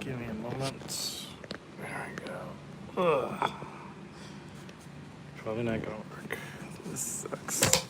Give me a moment. There we go. Ugh. Probably not gonna work. This sucks.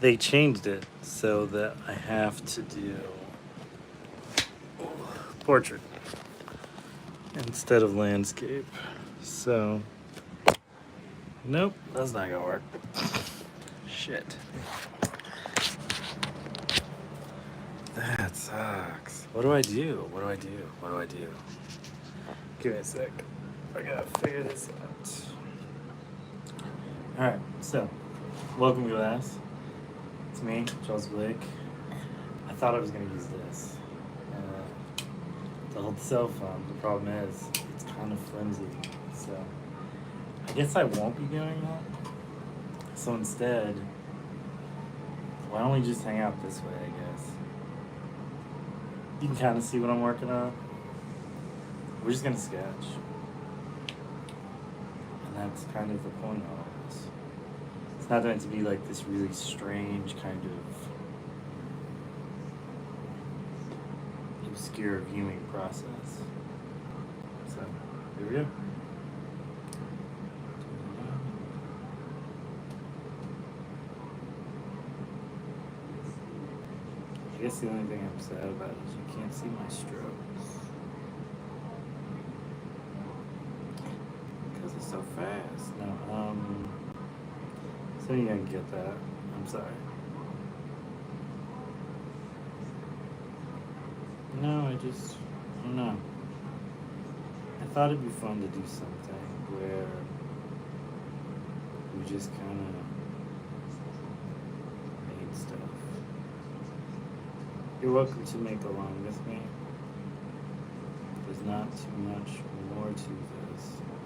They changed it so that I have to do portrait instead of landscape. So, nope, that's not gonna work. Shit. That sucks. What do I do? What do I do? What do I do? Give me a sec. I gotta figure this out. Alright, so, welcome class. It's me, Charles Blake. I thought I was gonna use this to hold the cell phone. The problem is, it's kind of flimsy. So, I guess I won't be doing that. So instead, why don't we just hang out this way, I guess. You can kind of see what I'm working on. We're just gonna sketch. And that's kind of the point of all this. It's not meant to be like this really strange kind of obscure viewing process. So, here we go. I guess the only thing I'm sad about is you can't see my strokes. Because it's so fast. No, so you can get that. I'm sorry. No, I don't know. I thought it'd be fun to do something where we just kind of made stuff. You're welcome to make along with me. There's not too much more to this.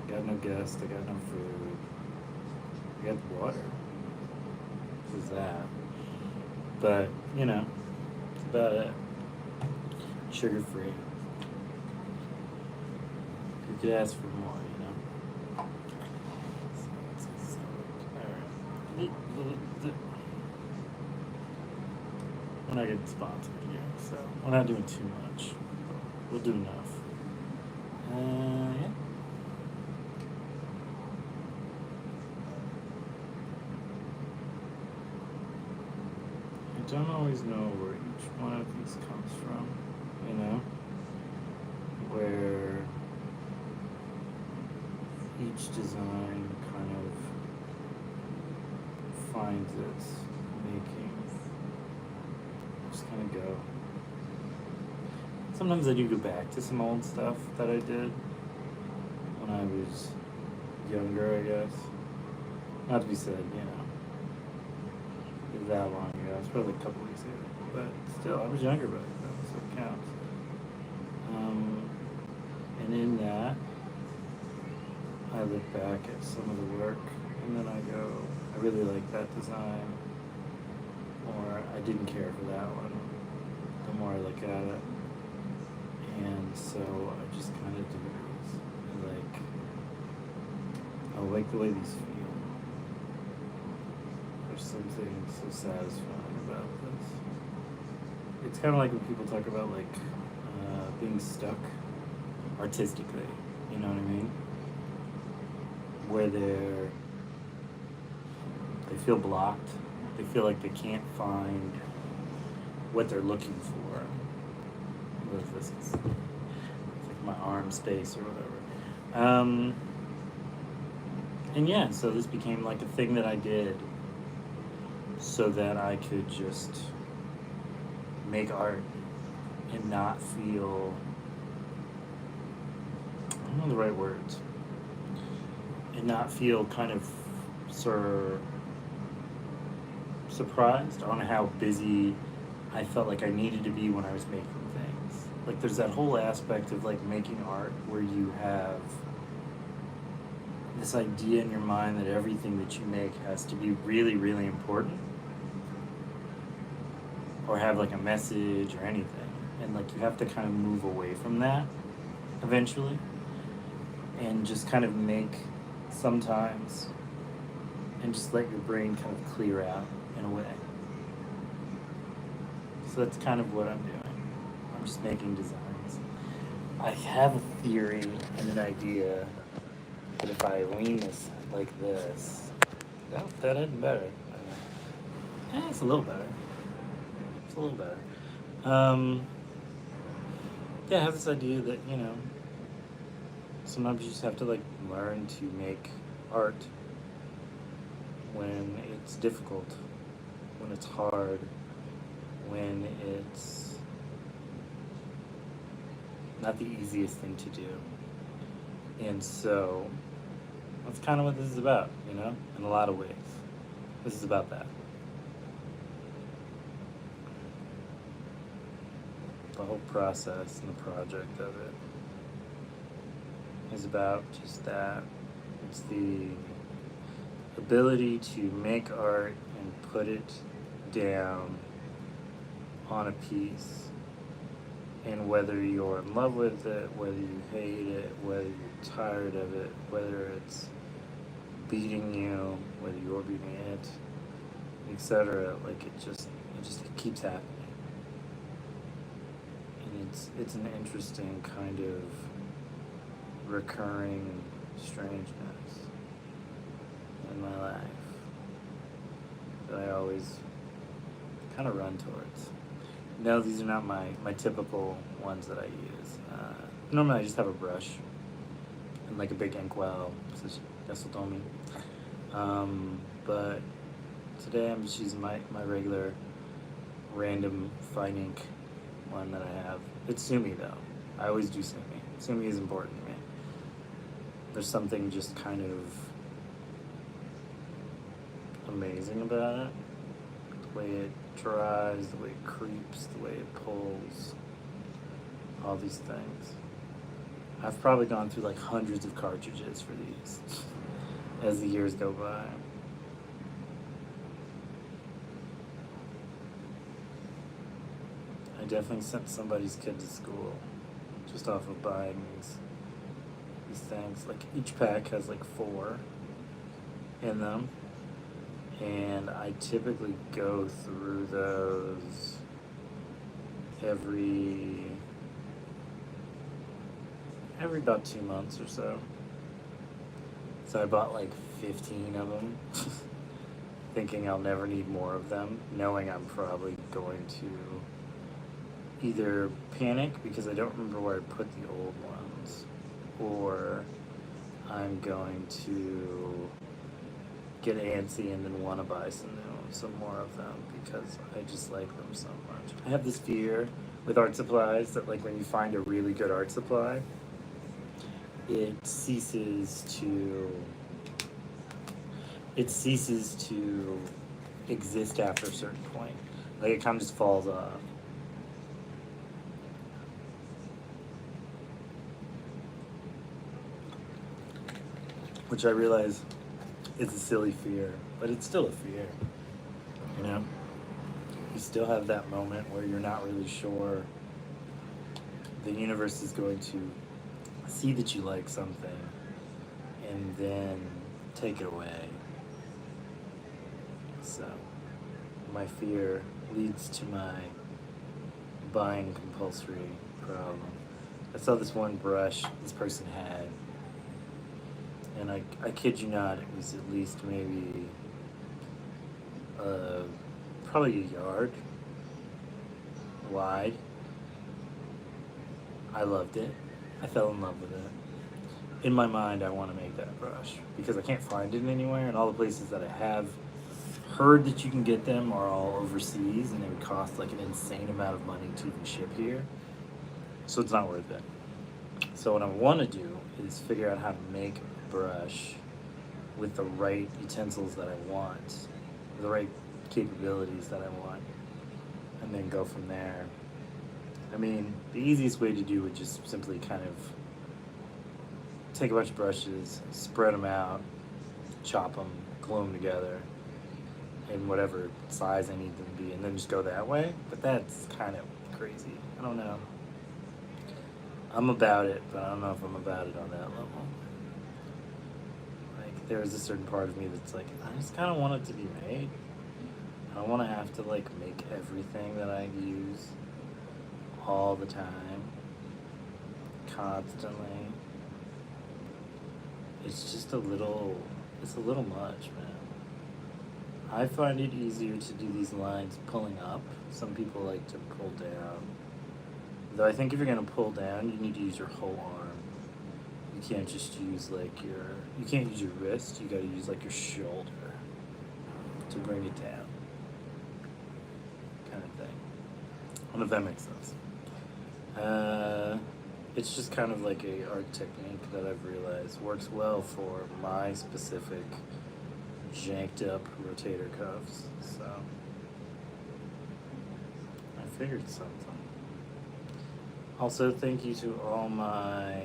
I got no guests, I got no food. I got water. What is that? But, you know, that's about it. Sugar free. You could ask for more, you know? Alright. We're not getting sponsored here, so we're not doing too much. We'll do enough. Yeah. I don't always know where each one of these comes from, you know? Where each design kind of finds its making. Just kind of go. Sometimes I do go back to some old stuff that I did when I was younger, I guess. Not to be said, you know, that long ago. It's probably a couple weeks ago. But still, I was younger back then, so it counts. And in that, I look back at some of the work, and then I go, I really like that design, or I didn't care for that one, the more I look at it. And so I just kind of do these. I like the way these feel. There's something so satisfying about this. It's kind of like when people talk about being stuck artistically, you know what I mean? Where they feel blocked. They feel like they can't find what they're looking for. What is this? It's like my arm space or whatever. And yeah, so this became like a thing that I did so that I could just make art and not feel, I don't know the right words, and not feel kind of surprised on how busy I felt like I needed to be when I was making things. Like there's that whole aspect of like making art where you have this idea in your mind that everything that you make has to be really, really important or have like a message or anything. And like you have to kind of move away from that eventually and just kind of make sometimes and just let your brain kind of clear out in a way. So that's kind of what I'm doing. I'm just making designs. I have a theory and an idea that if I lean this like this, oh, that isn't better. It's a little better. It's a little better. Yeah, I have this idea that, sometimes you just have to like learn to make art when it's difficult, when it's hard, when it's not the easiest thing to do. And so that's kind of what this is about, in a lot of ways. This is about that. The whole process and the project of it is about just that. It's the ability to make art and put it down on a piece. And whether you're in love with it, whether you hate it, whether you're tired of it, whether it's beating you, whether you're beating it, etc., like it just keeps happening. And it's an interesting kind of recurring strangeness in my life that I always kind of run towards. No, these are not my typical ones that I use. Normally I just have a brush and like a big inkwell, that's what told me. But today I'm just using my regular random fine ink one that I have. It's Sumi though. I always do Sumi. Sumi is important to me. There's something just kind of amazing about it. The way it dries, the way it creeps, the way it pulls, all these things. I've probably gone through like hundreds of cartridges for these as the years go by. I definitely sent somebody's kid to school just off of buying these things. Like each pack has like 4 in them. And I typically go through those every about 2 months or so. So I bought like 15 of them, thinking I'll never need more of them, knowing I'm probably going to either panic because I don't remember where I put the old ones, or I'm going to get antsy and then want to buy some more of them because I just like them so much. I have this fear with art supplies that like when you find a really good art supply, it ceases to exist after a certain point. Like it kind of just falls off. Which I realize is a silly fear, but it's still a fear, You still have that moment where you're not really sure the universe is going to see that you like something and then take it away. So my fear leads to my buying compulsory problem. I saw this one brush this person had, and I kid you not, it was at least maybe probably a yard wide. I loved it. I fell in love with it. In my mind, I want to make that brush because I can't find it anywhere, and all the places that I have heard that you can get them are all overseas, and it would cost like an insane amount of money to even ship here. So it's not worth it. So what I want to do is figure out how to make a brush with the right utensils that I want, the right capabilities that I want, and then go from there. I mean, the easiest way to do would just simply kind of take a bunch of brushes, spread them out, chop them, glue them together in whatever size I need them to be, and then just go that way. But that's kind of crazy. I don't know. I'm about it, but I don't know if I'm about it on that level. Like, there's a certain part of me that's like, I just kind of want it to be made. I don't want to have to, like, make everything that I use all the time constantly. It's a little much, man. I find it easier to do these lines pulling up. Some people like to pull down. Though I think if you're gonna pull down, you need to use your whole arm. You can't just use you can't use your wrist, you gotta use like your shoulder to bring it down. Kind of thing. I don't know if that makes sense. It's just kind of like a art technique that I've realized works well for my specific janked up rotator cuffs. So I figured something. Also, thank you to all my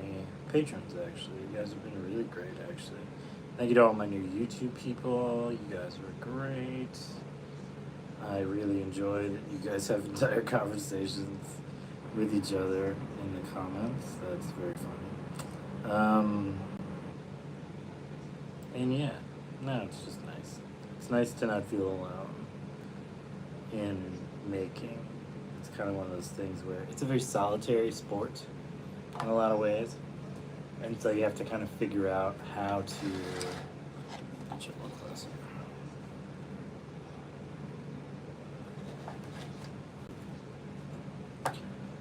patrons, actually. You guys have been really great, actually. Thank you to all my new YouTube people. You guys were great. I really enjoy that you guys have entire conversations with each other in the comments. That's very funny. And yeah, no, it's just nice. It's nice to not feel alone in making. It's kind of one of those things where it's a very solitary sport in a lot of ways. And so you have to kind of figure out how to get you a little closer.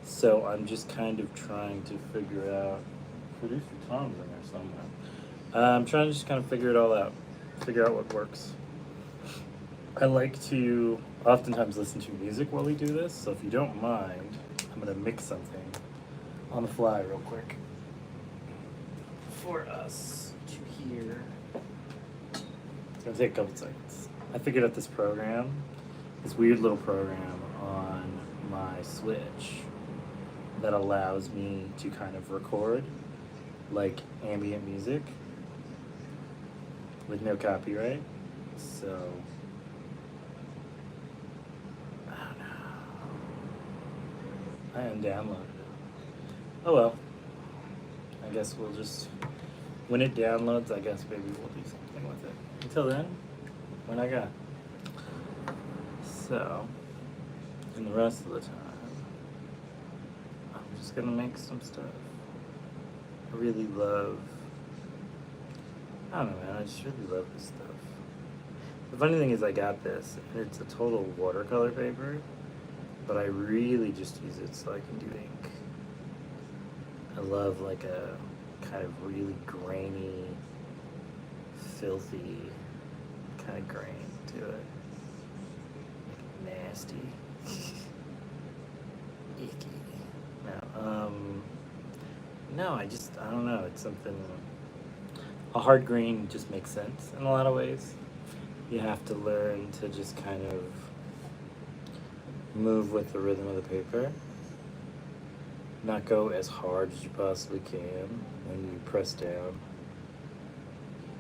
So I'm just kind of trying to figure out. Producer Tom's in there somewhere. I'm trying to just kind of figure it all out. Figure out what works. I like to oftentimes listen to music while we do this, so if you don't mind, I'm going to mix something on the fly real quick for us to hear. It's going to take a couple seconds. I figured out this program, this weird little program on my Switch that allows me to kind of record like ambient music with no copyright. So I don't know. I undownloaded it. Oh well. I guess we'll just, when it downloads, I guess maybe we'll do something with it. Until then, when I got. So, and the rest of the time, I'm just gonna make some stuff. I really love, I don't know, man, I just really love this stuff. The funny thing is I got this, and it's a total watercolor paper, but I really just use it so I can do ink. I love like a kind of really grainy, filthy kind of grain to it. Like nasty. Icky. No, I don't know, it's something, a hard green just makes sense in a lot of ways. You have to learn to just kind of move with the rhythm of the paper. Not go as hard as you possibly can when you press down,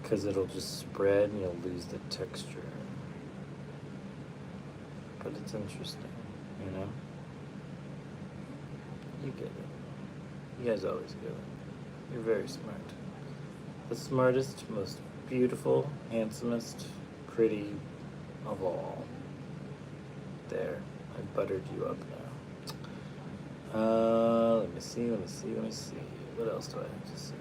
because it'll just spread and you'll lose the texture. But it's interesting, you know? You get it. You guys always get it. You're very smart. The smartest, most beautiful, handsomest, pretty of all. There, I buttered you up now. Let me see. What else do I have to say?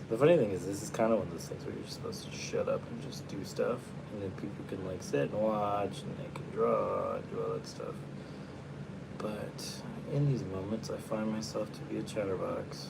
The funny thing is, this is kind of one of those things where you're supposed to shut up and just do stuff, and then people can like sit and watch, and they can draw and do all that stuff. But in these moments, I find myself to be a chatterbox.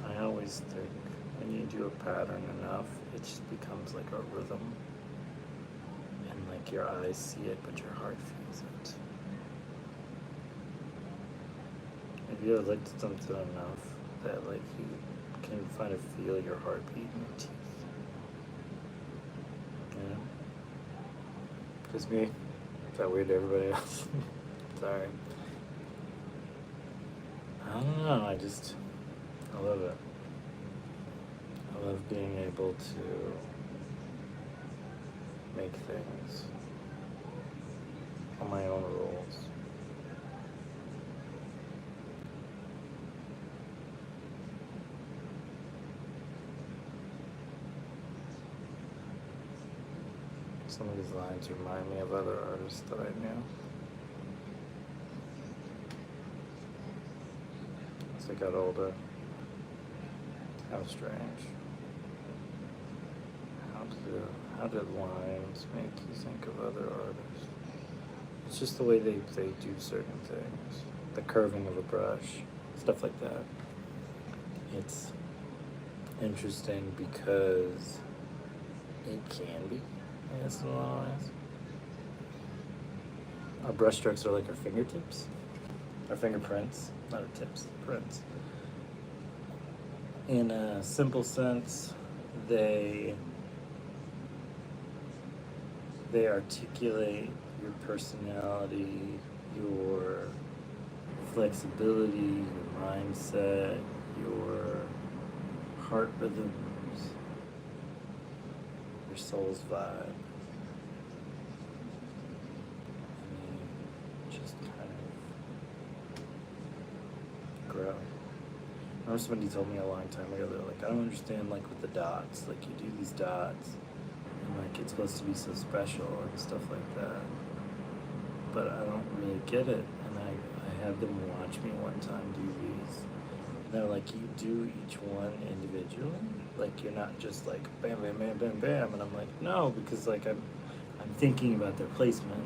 I always think when you do a pattern enough, it just becomes like a rhythm. And like your eyes see it, but your heart feels it. Have you ever looked at something enough that like you can kind of feel your heartbeat in your teeth. Yeah. Just me? Is that weird to everybody else? Sorry. I don't know, I love it. I love being able to make things on my own rules. Some of these lines remind me of other artists that I knew. As I got older, how strange. How did lines make you think of other artists? It's just the way they do certain things. The curving of a brush, stuff like that. It's interesting because it can be, I guess, in a lot of ways. Our brush strokes are like our fingertips, our fingerprints, not our tips, prints. In a simple sense, they articulate your personality, your flexibility, your mindset, your heart rhythms, your soul's vibe. Just kind of grow. I remember somebody told me a long time ago, they're like, I don't understand, like, with the dots, like, you do these dots, and, like, it's supposed to be so special and stuff like that, but I don't really get it, and I had them watch me one time do these, and they're like, you do each one individually? Like, you're not just like, bam, bam, bam, bam, bam, and I'm like, no, because, like, I'm thinking about their placement,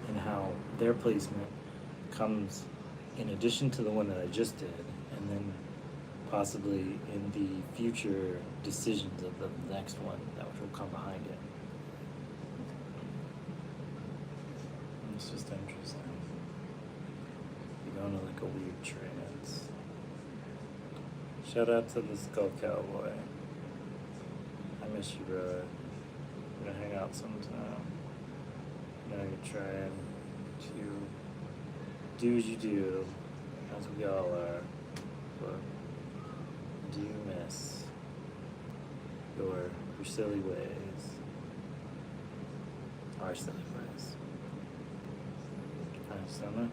and how their placement comes in addition to the one that I just did, and then possibly in the future decisions of the next one that will come behind it. And it's just interesting. You go into like a weird trance. Shout out to the Skull Cowboy. I miss you, brother. We're gonna hang out sometime. You know, you're trying to do as you do, as we all are. But do you miss your silly ways? Our silly ways. Kind of summer.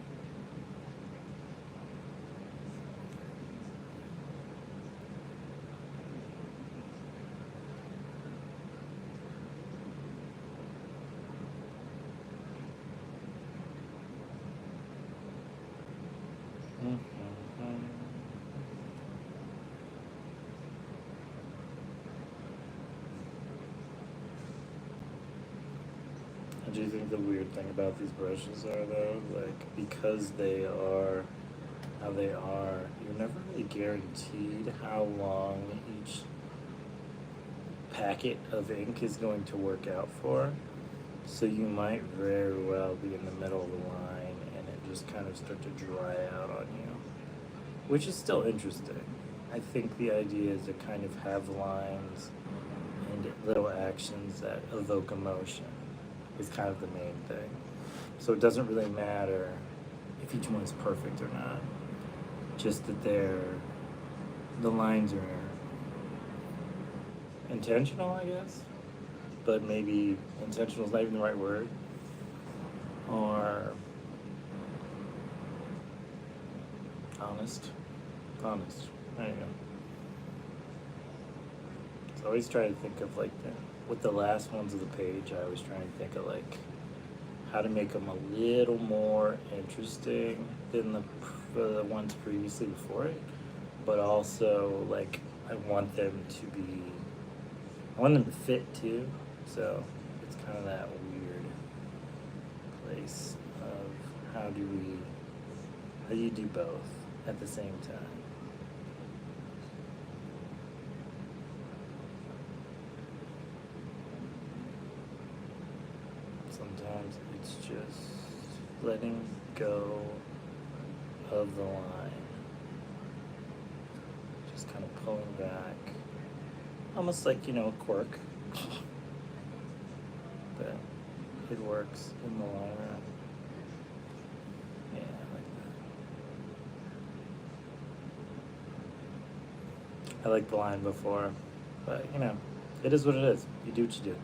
Do you think the weird thing about these brushes are, though, like, because they are how they are, you're never really guaranteed how long each packet of ink is going to work out for. So you might very well be in the middle of the line and it just kind of start to dry out on you, which is still interesting. I think the idea is to kind of have lines and little actions that evoke emotion is kind of the main thing. So it doesn't really matter if each one is perfect or not. Just that the lines are intentional, I guess. But maybe intentional is not even the right word. Or honest. Honest. There you go. So I always try to think of like with the last ones of the page, I always try and think of like how to make them a little more interesting than the ones previously before it, but also like I want them to fit too. So it's kind of that weird place of how do you do both at the same time? Sometimes it's just letting go of the line, just kind of pulling back almost like, you know, a quirk. But it works in the long run. Yeah, I like that. I liked the line before, but you know, it is what it is. You do what you do.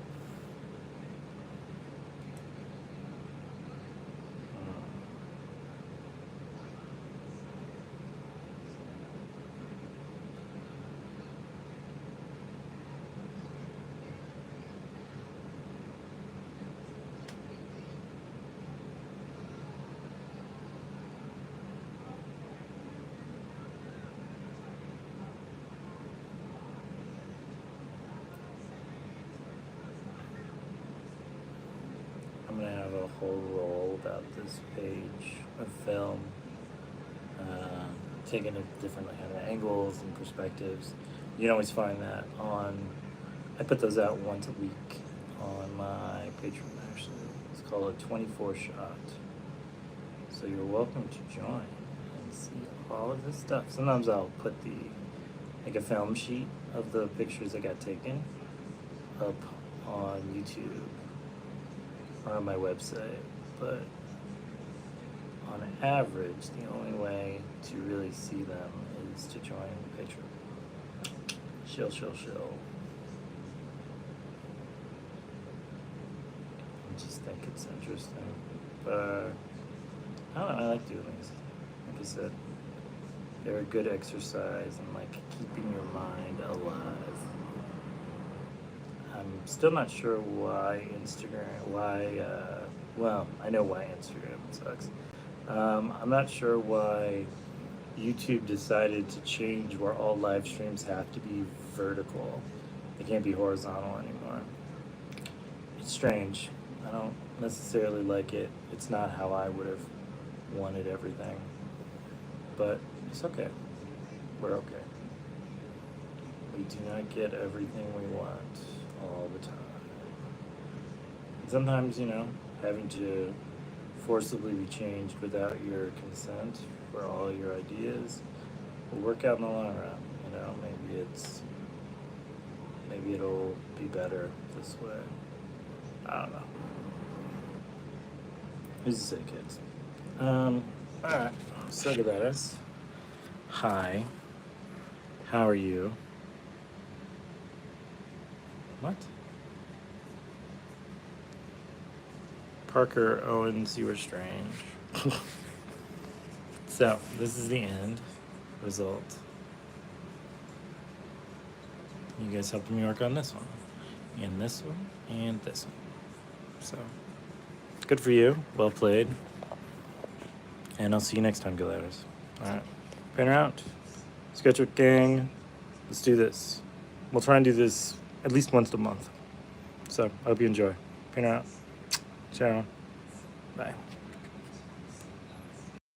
I'm gonna have a whole roll about this page of film, taken at different kind of angles and perspectives. You can always find that on. I put those out once a week on my Patreon. Actually, it's called a 24 shot. So you're welcome to join and see all of this stuff. Sometimes I'll put like a film sheet of the pictures that got taken up on YouTube or on my website, but on average, the only way to really see them is to join Patreon. Shill. I just think it's interesting, but I don't know. I like doing these. Like I said, they're a good exercise in like keeping your mind alive. I'm still not sure why well, I know why Instagram sucks. I'm not sure why YouTube decided to change where all live streams have to be vertical. They can't be horizontal anymore. It's strange. I don't necessarily like it. It's not how I would have wanted everything. But it's okay. We're okay. We do not get everything we want all the time. And sometimes, you know, having to forcibly be changed without your consent for all your ideas will work out in the long run. You know, maybe it'll be better this way. I don't know. Who's to say, kids? Alright. So, Galeras. Hi. How are you? What? Parker Owens, you were strange. So, this is the end result. You guys helped me work on this one, and this one, and this one. So, good for you. Well played. And I'll see you next time, Galeras. Alright. Painter out. Sketchbook Gang. Let's do this. We'll try and do this at least once a month. So, I hope you enjoy. Painter out. Ciao. Bye.